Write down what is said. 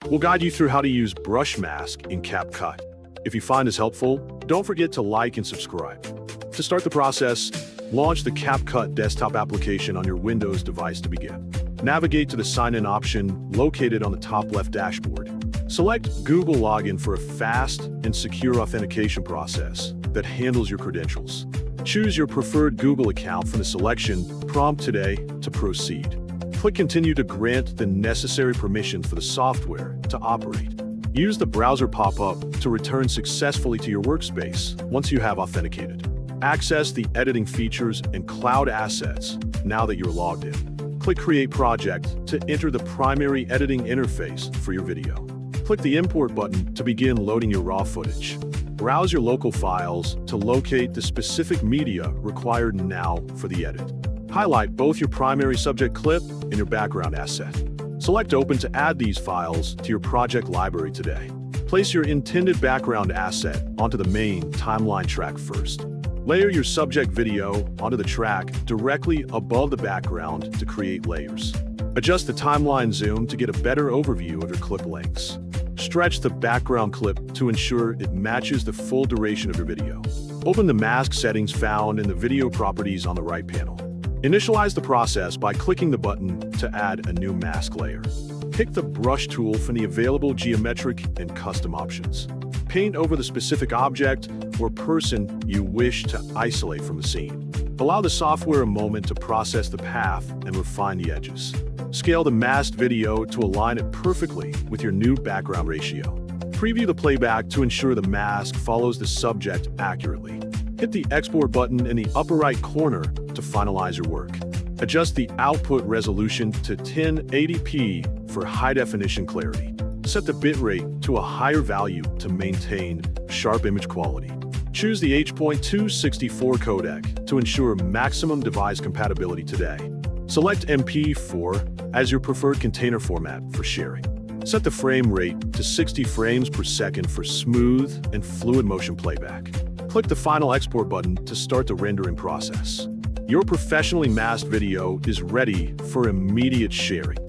We'll guide you through how to use brush mask in CapCut. If you find this helpful, don't forget to like and subscribe. To start the process, launch the CapCut desktop application on your Windows device to begin. Navigate to the sign-in option located on the top left dashboard. Select Google Login for a fast and secure authentication process that handles your credentials. Choose your preferred Google account from the selection prompt today to proceed. Click Continue to grant the necessary permissions for the software to operate. Use the browser pop-up to return successfully to your workspace once you have authenticated. Access the editing features and cloud assets now that you're logged in. Click Create Project to enter the primary editing interface for your video. Click the Import button to begin loading your raw footage. Browse your local files to locate the specific media required now for the edit. Highlight both your primary subject clip and your background asset. Select Open to add these files to your project library today. Place your intended background asset onto the main timeline track first. Layer your subject video onto the track directly above the background to create layers. Adjust the timeline zoom to get a better overview of your clip lengths. Stretch the background clip to ensure it matches the full duration of your video. Open the mask settings found in the video properties on the right panel. Initialize the process by clicking the button to add a new mask layer. Pick the brush tool from the available geometric and custom options. Paint over the specific object or person you wish to isolate from the scene. Allow the software a moment to process the path and refine the edges. Scale the masked video to align it perfectly with your new background ratio. Preview the playback to ensure the mask follows the subject accurately. Hit the Export button in the upper right corner to finalize your work. Adjust the output resolution to 1080p for high-definition clarity. Set the bitrate to a higher value to maintain sharp image quality. Choose the 𝗡𝗘𝗘𝗗𝗏 codec to ensure maximum device compatibility today. Select MP4 as your preferred container format for sharing. Set the frame rate to 60 frames per second for smooth and fluid motion playback. Click the Final Export button to start the rendering process. Your professionally masked video is ready for immediate sharing.